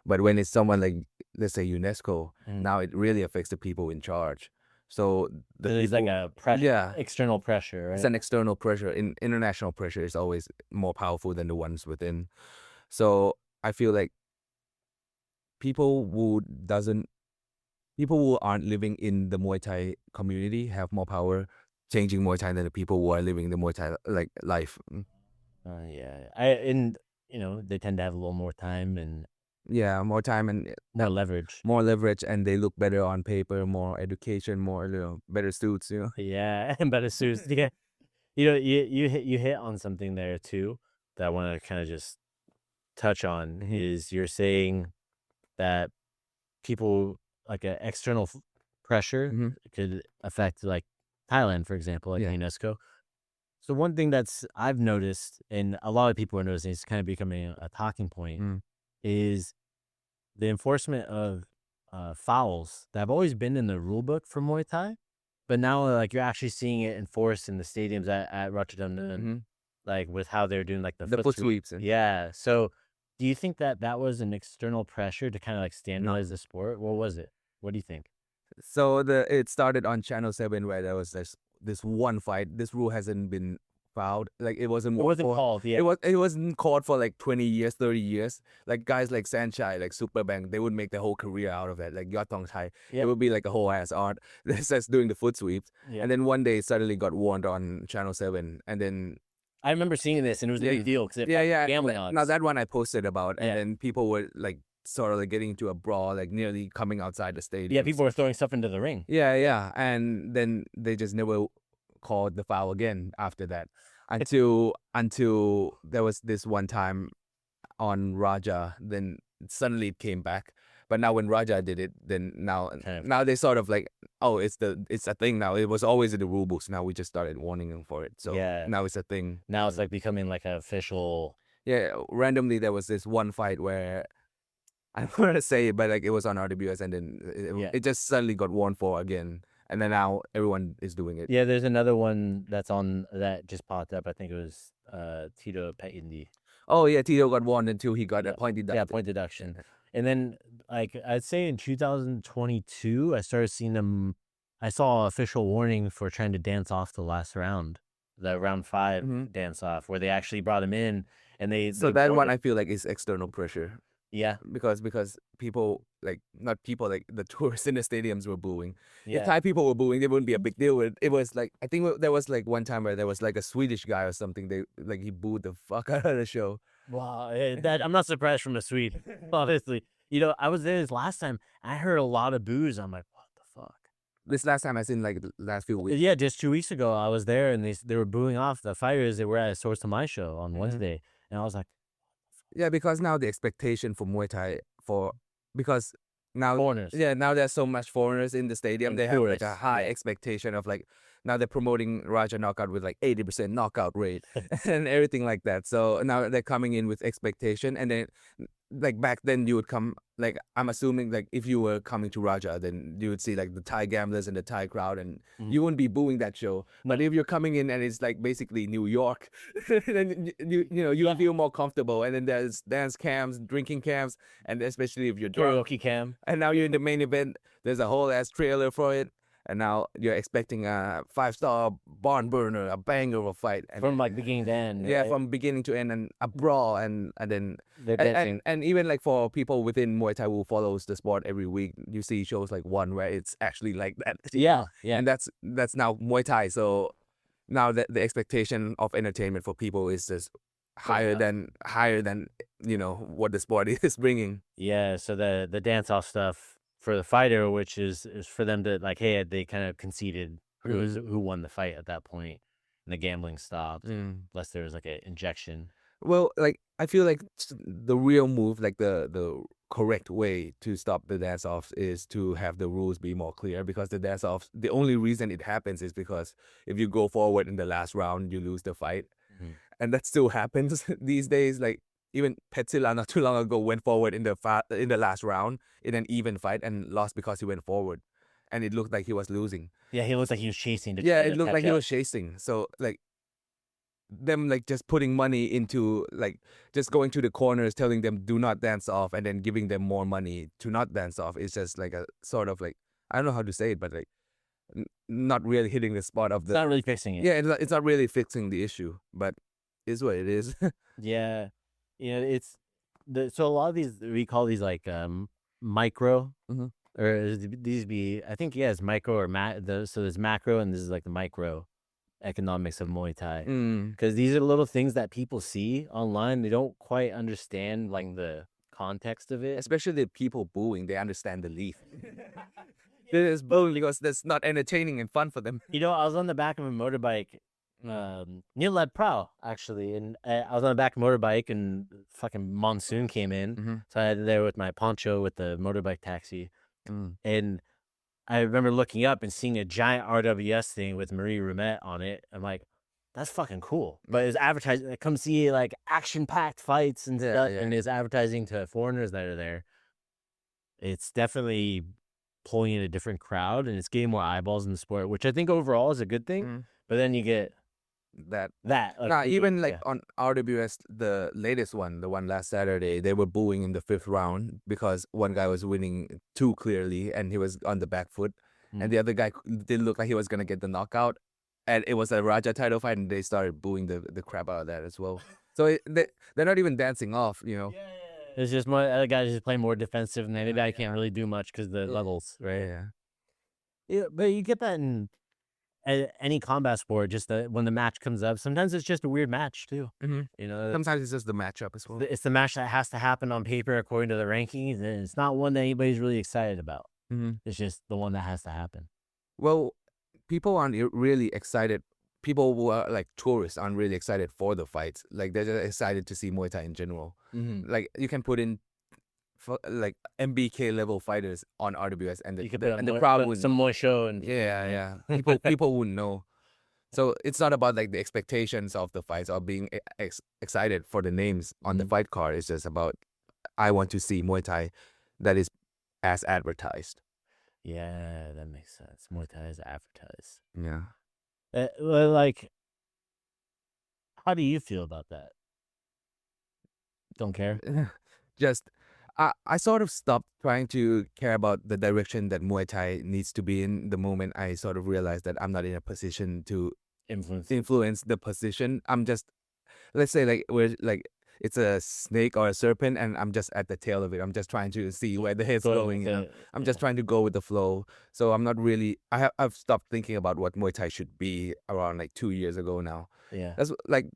But when it's someone like, let's say UNESCO, now it really affects the people in charge. So there's like a pressure, external pressure, right? It's an external pressure. International pressure is always more powerful than the ones within. So I feel like people who aren't living in the Muay Thai community have more power changing Muay Thai than the people who are living the Muay Thai like life. They tend to have a little more time and more time and more leverage, and they look better on paper, more education, more better suits, Yeah, and better suits. Yeah, you hit on something there too that I want to kind of just touch on is you're saying that people like an external pressure could affect like Thailand, for example, like UNESCO. So one thing I've noticed, and a lot of people are noticing, it's kind of becoming a talking point, is the enforcement of fouls that have always been in the rule book for Muay Thai, but now like you're actually seeing it enforced in the stadiums at Rajadamnern, like with how they're doing like the foot sweeps. Yeah. So do you think that was an external pressure to kind of like standardize the sport? What was it? What do you think? So it started on Channel 7 where there was this one fight. This rule hasn't been fouled. Like it wasn't called. Yeah. It wasn't called for like 20 years, 30 years. Like guys like Sanchai, like Superbank, they would make their whole career out of it. Like Yatong Thai, it would be like a whole ass art. That's just doing the foot sweeps. And then one day it suddenly got warned on Channel 7, and then I remember seeing this and it was a big deal because gambling odds. Now that one I posted about, and then people were like sort of like getting into a brawl, like nearly coming outside the stadium. Yeah, people were throwing stuff into the ring. Yeah, and then they just never called the foul again after that, until there was this one time on Raja. Then suddenly it came back. But now when Raja did it, then now they sort of like, oh, it's a thing now. It was always in the rule books. Now we just started warning them for it. So now it's a thing. Now it's like becoming like an official. Yeah, randomly there was this one fight where I don't want to say it, but like it was on RWS, and then it just suddenly got warned for again, and then now everyone is doing it. Yeah, there's another one that just popped up. I think it was Tito Petchsila. Oh yeah, Tito got warned until he got a point deduction. Yeah, point deduction. And then like I'd say in 2022, I started seeing I saw official warning for trying to dance off the last round, the round 5 dance off, where they actually brought him in and they. So that one I feel like is external pressure. Yeah, because people like not people like the tourists in the stadiums were booing. Yeah. If Thai people were booing, it wouldn't be a big deal. It was like I think there was like one time where there was like a Swedish guy or something. He booed the fuck out of the show. Wow, I'm not surprised from the Swede. Honestly, I was there this last time. I heard a lot of boos. I'm like, what the fuck? This last time, I seen like the last few weeks. Yeah, just 2 weeks ago, I was there and they were booing off the fighters. They were at a Source to My show on Wednesday, and I was like. Yeah, because now the expectation for Muay Thai because now foreigners. Yeah, now there's so much foreigners in the stadium. And they tourists. have like a high expectation of like now they're promoting Raja knockout with like 80% knockout rate and everything like that. So now they're coming in with expectation, and then like back then you would come like I'm assuming like if you were coming to Raja, then you would see like the Thai gamblers and the Thai crowd, and you wouldn't be booing that show. But if you're coming in and it's like basically New York, then you feel more comfortable. And then there's dance cams, drinking cams, and especially if you're drunk. Karaoke cam. And now you're in the main event. There's a whole ass trailer for it. And now you're expecting a 5-star barn burner, a banger of a fight. And from like beginning to end. Yeah, right? from beginning to end, and a brawl, and then they're dancing. And even like for people within Muay Thai who follows the sport every week, you see shows like one where it's actually like that. Yeah. And that's now Muay Thai. So now the expectation of entertainment for people is just higher than what the sport is bringing. Yeah. So the dance off stuff for the fighter, which is for them to like, hey, they kind of conceded who won the fight at that point, and the gambling stopped, unless there was like an injection. Well, like I feel like the real move, like the correct way to stop the dance offs is to have the rules be more clear, because the dance offs, the only reason it happens is because if you go forward in the last round, you lose the fight, and that still happens these days. Like even Petchsila not too long ago went forward in the last round in an even fight and lost because he went forward, and it looked like he was losing. Yeah, he looked like he was chasing. It looked like he was chasing. So like them like just putting money into like just going to the corners, telling them do not dance off, and then giving them more money to not dance off is just like a sort of like, I don't know how to say it, but like not really hitting the spot of the. It's not really fixing it. Yeah, it's not really fixing the issue, but it's what it is. Yeah. It's so a lot of these, we call these like micro, or these be, I think, it's micro or so there's macro, and this is like the micro economics of Muay Thai, because these are little things that people see online. They don't quite understand like the context of it, especially the people booing. They understand the leaf. They're just booing because that's not entertaining and fun for them. I was on the back of a motorbike near Led Prow, actually. And I was on a back motorbike and fucking monsoon came in. Mm-hmm. So I had there with my poncho with the motorbike taxi. Mm. And I remember looking up and seeing a giant RWS thing with Marie Rumette on it. I'm like, that's fucking cool. But it's advertising. Like, come see like action-packed fights and stuff. Yeah. And it's advertising to foreigners that are there. It's definitely pulling in a different crowd and it's getting more eyeballs in the sport, which I think overall is a good thing. Mm. But then you get That. like, Nah, even like yeah. on RWS, the latest one, the one last Saturday, they were booing in the 5th round because one guy was winning too clearly and he was on the back foot, and the other guy didn't look like he was gonna get the knockout, and it was a Raja title fight, and they started booing the crap out of that as well. So they're not even dancing off, you know. It's just more other guys just play more defensive, and maybe I can't really do much because the levels, right? Yeah. Yeah, but you get that in any combat sport. Just when the match comes up, sometimes it's just a weird match too. Mm-hmm. You know, Sometimes it's just the matchup as well. it's the match that has to happen on paper according to the rankings, and it's not one that anybody's really excited about. Mm-hmm. It's just the one that has to happen. Well, people aren't really excited. People who are like tourists aren't really excited for the fights. Like they're just excited to see Muay Thai in general. Mm-hmm. Like you can put in like MBK level fighters on RWS, and the crowd would some more show and yeah. People wouldn't know. So it's not about like the expectations of the fights or being excited for the names on the fight card. It's just about I want to see Muay Thai that is as advertised. Yeah, that makes sense. Muay Thai is advertised. Yeah. Like, how do you feel about that? Don't care. Just I sort of stopped trying to care about the direction that Muay Thai needs to be in the moment I sort of realized that I'm not in a position to influence the position. I'm just, let's say like we're like it's a snake or a serpent and I'm just at the tail of it. I'm just trying to see where the head's going. You know? I'm just trying to go with the flow. So I'm not really, I've stopped thinking about what Muay Thai should be around like 2 years ago now. Yeah.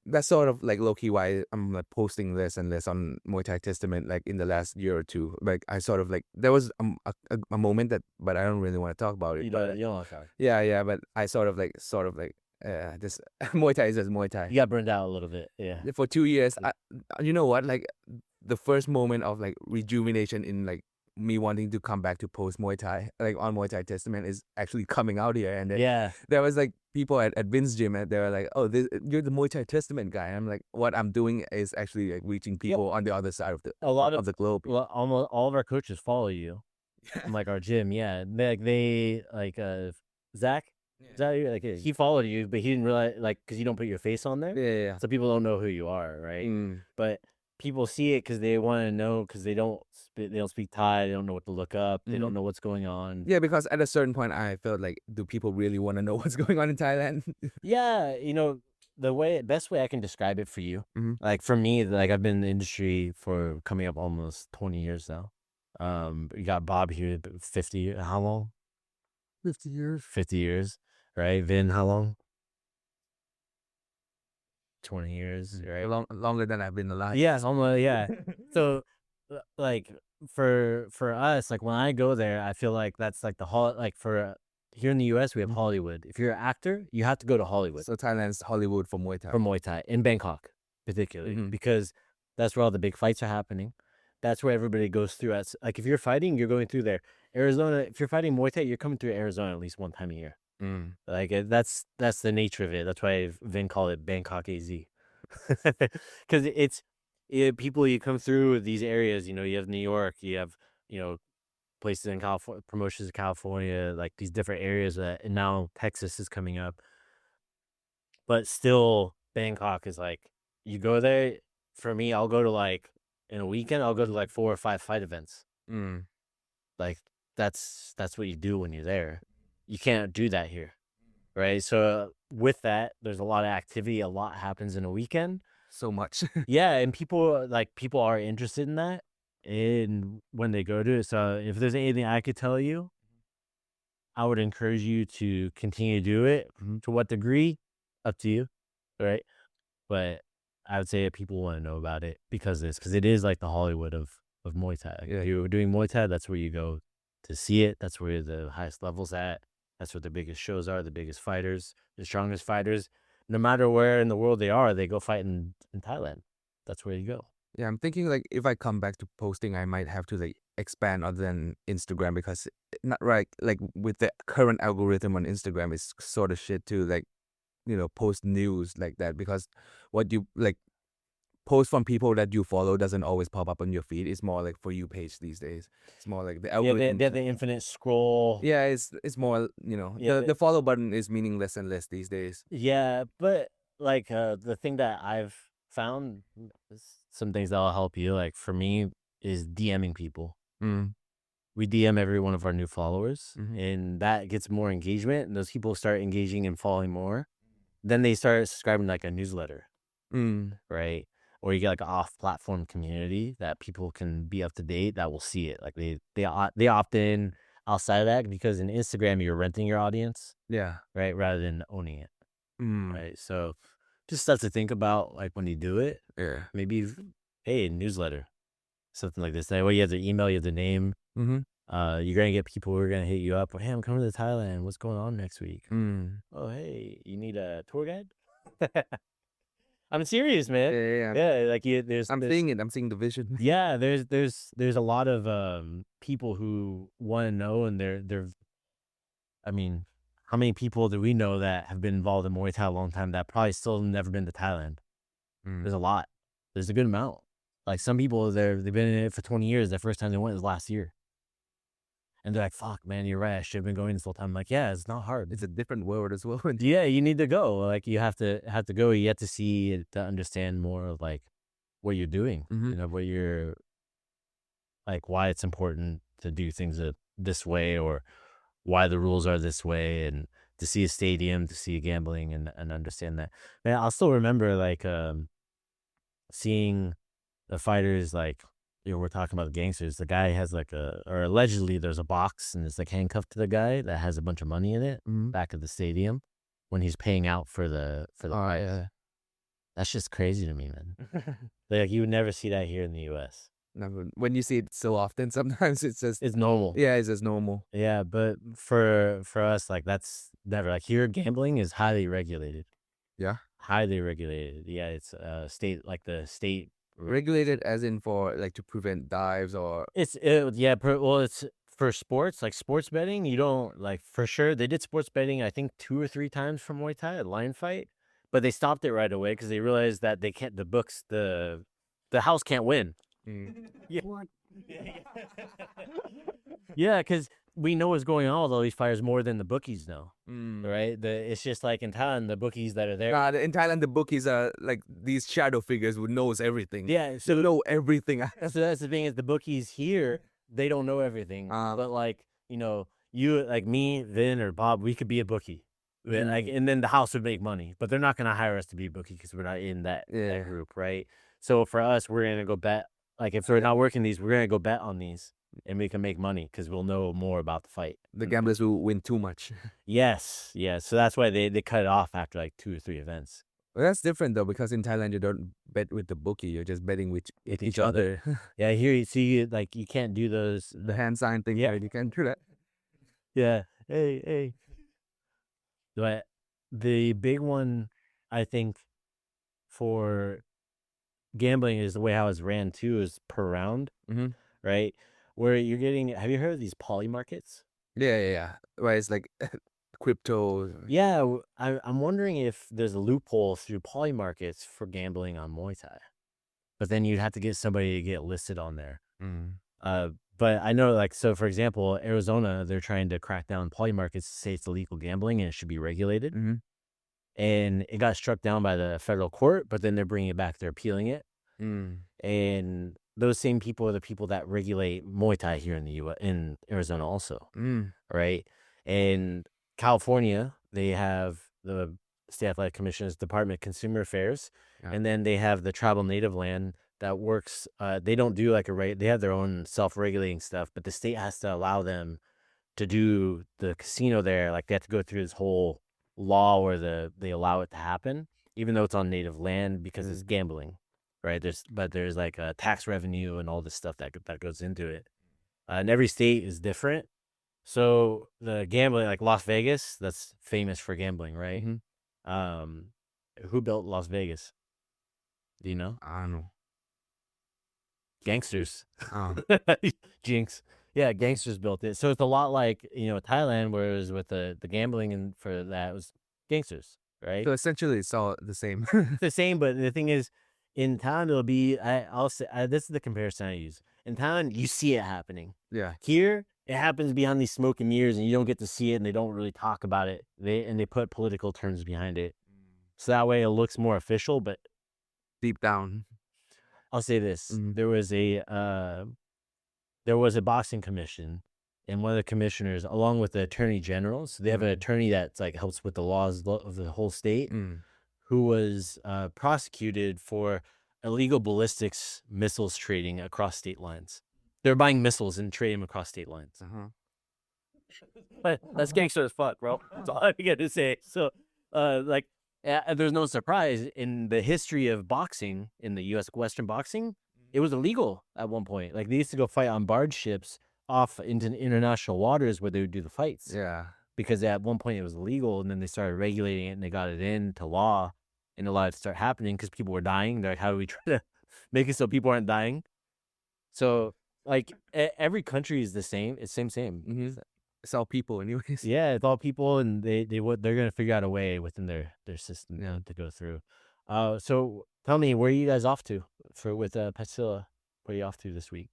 That's sort of like low-key why I'm like posting less and less on Muay Thai Testament like in the last year or two. Like I sort of like, there was a moment that, but I don't really want to talk about it. You don't want to talk. Yeah, but I sort of like just Muay Thai is just Muay Thai. You got burned out a little bit, yeah. For 2 years, you know what? Like the first moment of like rejuvenation in like me wanting to come back to post Muay Thai, like on Muay Thai Testament, is actually coming out here. And there was like people at Vin's gym, and they were like, "Oh, you're the Muay Thai Testament guy." And I'm like, what I'm doing is actually like reaching people on the other side of the globe. Well, almost all of our coaches follow you, like our gym. Yeah, they Zach. Like he followed you, but he didn't realize, like, because you don't put your face on there. Yeah. So people don't know who you are, right? But people see it because they want to know, because they don't speak Thai, they don't know what to look up, they don't know what's going on. Yeah, because at a certain point, I felt like, do people really want to know what's going on in Thailand? Yeah, you know, the best way I can describe it for you, like for me, like I've been in the industry for coming up almost 20 years now. You got Bob here, 50. How long? 50 years. 50 years. Right, Vin, how long? 20 years, right? Longer than I've been alive. Yeah, almost. Yeah. So, like for us, like when I go there, I feel like that's like like for here in the U.S. we have Hollywood. If you're an actor, you have to go to Hollywood. So Thailand's Hollywood for Muay Thai. For Muay Thai in Bangkok, particularly, because that's where all the big fights are happening. That's where everybody goes through. Like if you're fighting, you're going through there. Arizona, if you're fighting Muay Thai, you're coming through Arizona at least one time a year. Like that's the nature of it. That's why Vin called it Bangkok AZ, because it's people, you come through these areas. You know, you have New York, you have places in California, promotions in California, like these different areas and now Texas is coming up. But still, Bangkok is like, you go there. For me, I'll go to like in a weekend, I'll go to like 4 or 5 fight events. Like that's what you do when you're there. You can't do that here, right? So with that, there's a lot of activity. A lot happens in a weekend. So much. Yeah, and people are interested in that, and when they go to it. So if there's anything I could tell you, I would encourage you to continue to do it. To what degree, up to you, right? But I would say that people want to know about it because it is like the Hollywood of Muay Thai. Like if you're doing Muay Thai, that's where you go to see it. That's where the highest level's at. That's where the biggest shows are, the biggest fighters, the strongest fighters. no matter where in the world they are, they go fight in Thailand. That's where you go. Yeah, I'm thinking like if I come back to posting, I might have to like expand other than Instagram because not right like with the current algorithm on Instagram, it's sort of shit to like post news like that because what you like post from people that you follow doesn't always pop up on your feed. It's more like for you page these days. It's more like the Yeah, algorithm. they have the infinite scroll. Yeah, it's more the follow button is meaningless and less these days. Yeah, but like the thing that I've found, some things that'll help you. Like for me, is DMing people. We DM every one of our new followers, and that gets more engagement. And those people start engaging and following more. Then they start subscribing to like a newsletter, right? Or you get like an off-platform community that people can be up to date that will see it. Like they opt in outside of that because in Instagram you're renting your audience, Yeah. right, rather than owning it, right? So just stuff to think about, like when you do it. Yeah. Maybe hey, newsletter, something like this. That way you have their email, you have the name. You're gonna get people who are gonna hit you up. Hey, I'm coming to Thailand. What's going on next week? Oh, hey, you need a tour guide? I'm serious, man. Yeah. Like I'm seeing it. I'm seeing the vision. Yeah, there's a lot of people who want to know, and they're. I mean, how many people do we know that have been involved in Muay Thai a long time that probably still never been to Thailand? There's a lot. There's a good amount. Like some people, they've been in it for 20 years. The first time they went was last year. And they're like, fuck, man, you're right. I should have been going this whole time. I'm like, yeah, it's not hard. It's a different world as well. Yeah, you need to go. Like you have to go. You have to see, to understand more of like what you're doing. What you're like, why it's important to do things this way, or why the rules are this way, and to see a stadium, to see gambling, and understand that. Man, I'll still remember like seeing the fighters, like, we're talking about the gangsters. The guy has like or allegedly there's a box and it's like handcuffed to the guy that has a bunch of money in it back at the stadium when he's paying out for the fight. Yeah. That's just crazy to me, man. Like you would never see that here in the U.S. No, when you see it so often, sometimes it's normal. Yeah, it's just normal. Yeah, but for us, like that's never, like here gambling is highly regulated. Yeah. Highly regulated. Yeah, it's state, like the state. Regulated as in for like to prevent dives or It's for sports, like sports betting. You don't, like, for sure they did sports betting I think 2 or 3 times for Muay Thai, a lion fight, but they stopped it right away because they realized that they can't, the house can't win. Yeah. Yeah, because we know what's going on with all these fighters more than the bookies know, right? It's just like in Thailand, the bookies that are there. In Thailand, the bookies are like these shadow figures who knows everything. Yeah, so they know everything. So that's the thing, is the bookies here, they don't know everything. But like, you, like me, Vin, or Bob, we could be a bookie. Like, and then the house would make money, but they're not gonna hire us to be a bookie because we're not in that group, right? So for us, we're gonna go bet. Like if we're not working these, we're gonna go bet on these, and we can make money because we'll know more about the fight. The gamblers will win too much. Yes. So that's why they cut it off after like 2 or 3 events. Well, that's different though, because in Thailand you don't bet with the bookie; you're just betting with each other. Yeah, here you see, like you can't do those, the hand sign thing. Yeah, you can't do that. Yeah. Hey. But the big one, I think, for gambling is the way how it's ran too, is per round, right? Where you're getting, have you heard of these poly markets? Yeah. Right, it's like crypto. Yeah, I'm wondering if there's a loophole through poly markets for gambling on Muay Thai, but then you'd have to get somebody to get listed on there. But I know, like, so for example, Arizona, they're trying to crack down poly markets to say it's illegal gambling and it should be regulated. And it got struck down by the federal court, but then they're bringing it back. They're appealing it. And those same people are the people that regulate Muay Thai here in the U.S., in Arizona also, right? And California, they have the State Athletic Commission's Department of Consumer Affairs, and then they have the Tribal Native Land that works. They don't do like they have their own self-regulating stuff, but the state has to allow them to do the casino there. Like they have to go through this whole law where they allow it to happen, even though it's on native land, because it's gambling, right? There's like a tax revenue and all this stuff that goes into it. And every state is different. So the gambling, like Las Vegas, that's famous for gambling, right? Who built Las Vegas? Do you know? I don't know. Gangsters. Oh. Jinx. Yeah, gangsters built it. So it's a lot like, Thailand, whereas with the gambling and for that, it was gangsters, right? So essentially, it's all the same. It's the same, but the thing is, in Thailand, it'll be, I'll say, this is the comparison I use. In Thailand, you see it happening. Yeah. Here, it happens behind these smoke and mirrors, and you don't get to see it, and they don't really talk about it. They put political terms behind it. So that way it looks more official, but Deep down. I'll say this. Mhm. There was a boxing commission, and one of the commissioners, along with the attorney generals, so they have an attorney that's like helps with the laws of the whole state, who was prosecuted for illegal ballistics missiles trading across state lines. They're buying missiles and trading them across state lines. But that's gangster as fuck, bro. That's all I got to say. So, there's no surprise in the history of boxing in the U.S. Western boxing. It was illegal at one point. Like, they used to go fight on barge ships off into international waters where they would do the fights. Yeah. Because at one point it was illegal, and then they started regulating it, and they got it into law, and allowed it to start happening because people were dying. They're like, how do we try to make it so people aren't dying? So, like, every country is the same. It's same. Mm-hmm. It's all people, anyways. Yeah, it's all people, and they're gonna figure out a way within their system to go through. So tell me, where are you guys off to with Petchsila? Where are you off to this week?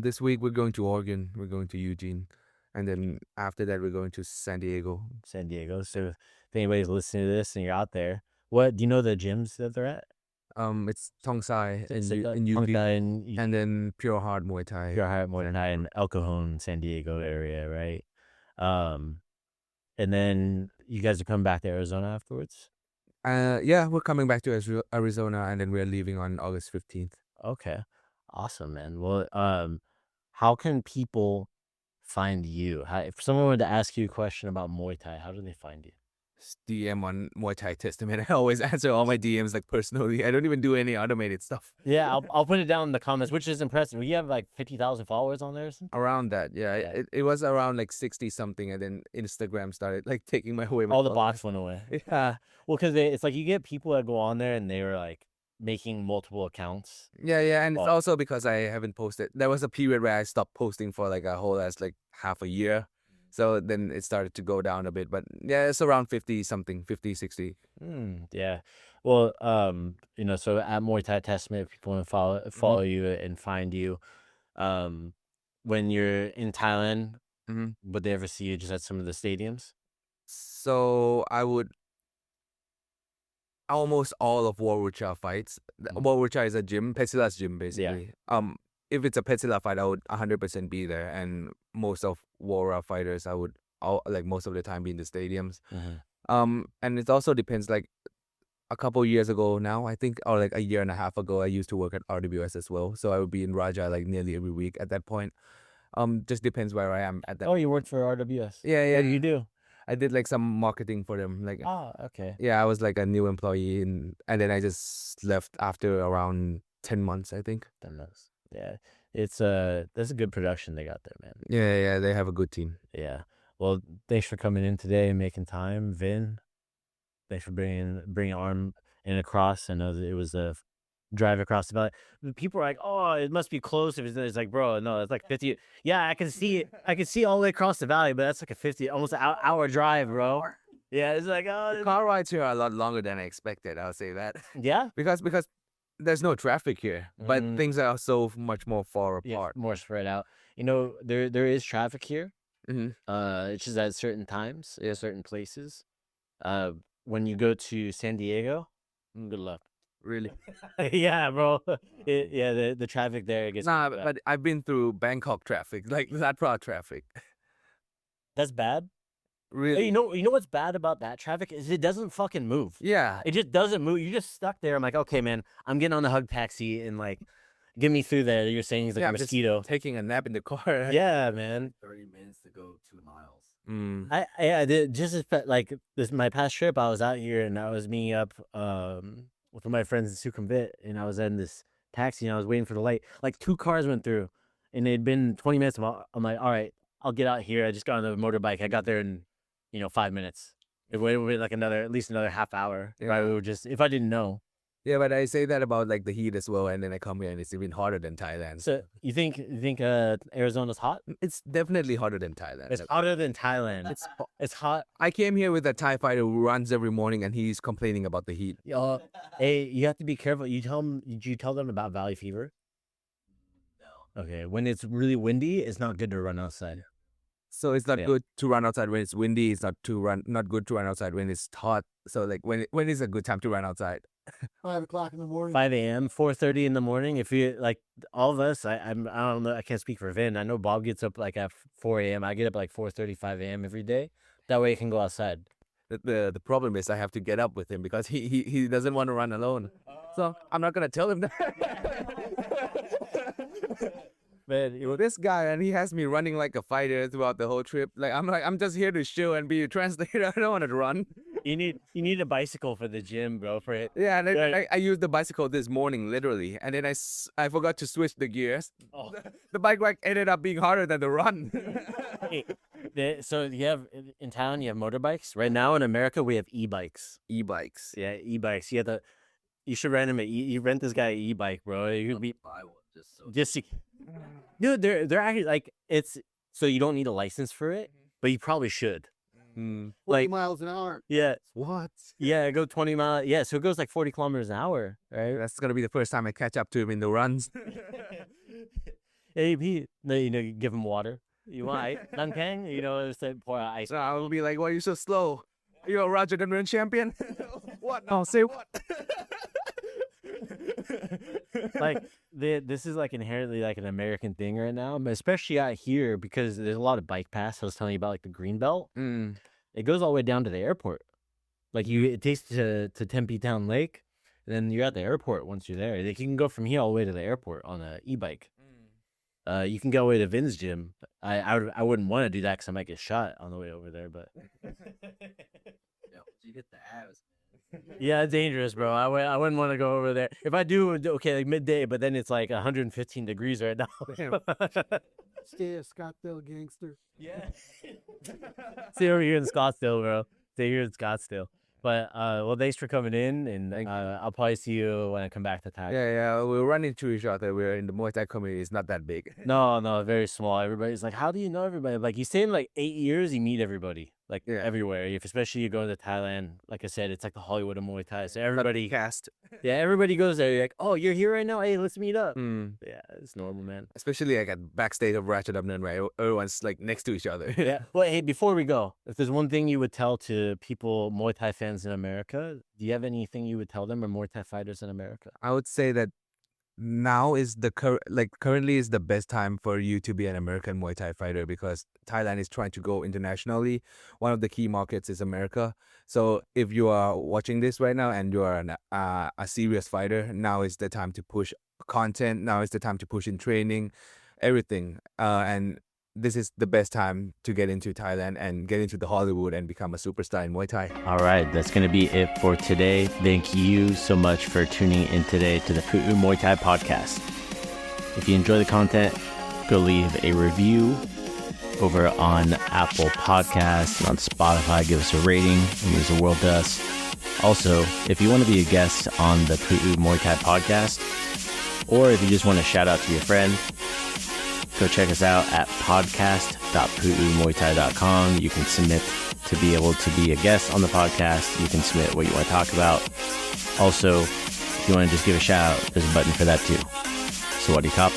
This week we're going to Oregon. We're going to Eugene, and then after that we're going to San Diego. San Diego. So if anybody's listening to this and you're out there, what do you know the gyms that they're at? It's Tongsai in Eugene, Eugene, and then Pure Heart Muay Thai. Pure Heart Muay Thai in El Cajon, San Diego area, right? And then you guys are coming back to Arizona afterwards? Yeah, we're coming back to Arizona, and then we're leaving on August 15th. Okay. Awesome, man. Well, how can people find you? If someone wanted to ask you a question about Muay Thai, how do they find you? DM on Muay Thai Testament. I always answer all my DMs like personally. I don't even do any automated stuff. Yeah, I'll put it down in the comments, which is impressive. You have like 50,000 followers on there or something? Around that, yeah. It was around like 60 something, and then Instagram started like taking away my all the followers. box went away. Yeah. Well, because it's like you get people that go on there and they were like making multiple accounts. Yeah, and it's also because I haven't posted. There was a period where I stopped posting for like a whole like half a year. So then it started to go down a bit, but yeah, it's around 50 something, 50, 60. Yeah. Well, so at Muay Thai Testament, if people want to follow you and find you, when you're in Thailand, would they ever see you just at some of the stadiums? So I would almost all of Warwichar fights. Warwichar is a gym, Petchila's gym basically. Yeah. If it's a Petchsila fight, I would 100% be there, and most of Warrior fighters, I would most of the time be in the stadiums. And it also depends. Like a couple years ago now, I think, or like a year and a half ago, I used to work at RWS as well, so I would be in Raja like nearly every week at that point. Just depends where I am at that. Oh, you worked for RWS? Yeah. What do you do? I did like some marketing for them. Like, okay. Yeah, I was like a new employee, and then I just left after around 10 months, I think. 10 months. Yeah, that's a good production they got there, man. Yeah, they have a good team. Yeah. Well, thanks for coming in today and making time, Vin. Thanks for bringing arm in across. I know that it was a drive across the valley. People are like, "Oh, it must be close." It's like, bro, no, it's like 50. Yeah, I can see it. I can see all the way across the valley, but that's like a 50, almost an hour drive, bro. Yeah, it's like, the car rides here are a lot longer than I expected. I'll say that. Yeah, because there's no traffic here, but things are so much more far apart, more spread out. There is traffic here. It's just at certain times, at certain places. When you go to San Diego, good luck. Really? Yeah, bro. The traffic there gets. But I've been through Bangkok traffic, like that traffic. That's bad. Really? You know what's bad about that traffic is it doesn't fucking move. Yeah, it just doesn't move. You're just stuck there. I'm like, okay, man, I'm getting on the hug taxi and like, get me through there. You're saying he's like a mosquito. Just taking a nap in the car. Yeah, man. 30 minutes to go 2 miles. I did just like this. My past trip, I was out here and I was meeting up with my friends in Sukhumvit, and I was in this taxi and I was waiting for the light. Like 2 cars went through, and it'd been 20 minutes. I'm like, all right, I'll get out here. I just got on the motorbike. I got there in 5 minutes. It waited like at least another half hour. Yeah. Right? We were just, if I didn't know. Yeah, but I say that about like the heat as well, and then I come here and it's even hotter than Thailand. So you think Arizona's hot? It's definitely hotter than Thailand. It's hotter than Thailand. It's hot. I came here with a Thai fighter who runs every morning, and he's complaining about the heat. Hey, you have to be careful. Did you tell them about valley fever? No. Okay, when it's really windy, it's not good to run outside. So it's not good to run outside when it's windy. It's not good to run outside when it's hot. So like when is a good time to run outside? 5 o'clock in the morning. 5 a.m., 4:30 in the morning. If you like, all of us, I don't know. I can't speak for Vin. I know Bob gets up like at 4 a.m. I get up like 4:30, 5 a.m. every day. That way, you can go outside. The problem is I have to get up with him because he doesn't want to run alone. So I'm not gonna tell him that. Man, this guy, and he has me running like a fighter throughout the whole trip. I'm just here to chill and be a translator. I don't want to run. You need a bicycle for the gym, bro. For it. Yeah, and I used the bicycle this morning, literally, and then I forgot to switch the gears. Oh. The bike ride ended up being harder than the run. So you have in town, you have motorbikes. Right now in America, we have e-bikes. E-bikes. Yeah, e-bikes. You should rent him you rent this guy an e-bike, bro. You could be Buy one just to, dude. They're actually like it's so you don't need a license for it, but you probably should. 40 Like miles an hour. yeah, What? yeah, go 20 miles. Yeah, so it goes like 40 kilometers an hour, right? That's gonna be the first time I catch up to him in the runs. Hey, you give him water. You want Dunkang? Pour out ice. So I will be like, "Why are you so slow? Are you a Rajadamnern champion?" What? No, say what? Like this is like inherently like an American thing right now, but especially out here because there's a lot of bike paths. I was telling you about like the green belt. It goes all the way down to the airport. Like it takes to Tempe Town Lake, and then you're at the airport once you're there. Like you can go from here all the way to the airport on an e-bike. You can go all the way to Vin's gym. I wouldn't want to do that because I might get shot on the way over there. But you get the abs. yeah, it's dangerous, bro. I wouldn't want to go over there. If I do, okay, like midday, but then it's like 115 degrees right now. Stay a Scottsdale gangster. Yeah. Stay over here in Scottsdale, bro. Stay here in Scottsdale. But well, thanks for coming in, and I'll probably see you when I come back to Thailand. Yeah, we're running into each other. We're in the Muay Thai community. It's not that big. No, very small. Everybody's like, how do you know everybody? Like, you stay in like 8 years, you meet everybody, like everywhere. Especially you go to Thailand. Like I said, it's like the Hollywood of Muay Thai. So everybody cast. Yeah, everybody goes there. You're like, oh, you're here right now. Hey, let's meet up. Yeah, it's normal, man. Especially like at backstage of Rajadamnern, right? Everyone's like next to each other. Yeah. Well, hey, before we go, if there's one thing you would tell to people, Muay Thai fans in America, do you have anything you would tell them, or Muay Thai fighters in America? I would say that now is currently is the best time for you to be an American Muay Thai fighter because Thailand is trying to go internationally. One of the key markets is America. So if you are watching this right now and you are a serious fighter, now is the time to push content. Now is the time to push in training, everything. And this is the best time to get into Thailand and get into the Hollywood and become a superstar in Muay Thai. All right, that's going to be it for today. Thank you so much for tuning in today to the Pu'u Muay Thai Podcast. If you enjoy the content, go leave a review over on Apple Podcasts and on Spotify. Give us a rating. It means the world to us. Also, if you want to be a guest on the Pu'u Muay Thai Podcast, or if you just want to shout out to your friend, go check us out at podcast.puumuaythai.com. You can submit to be able to be a guest on the podcast. You can submit what you want to talk about. Also, if you want to just give a shout out, there's a button for that too. Sawadee Kop.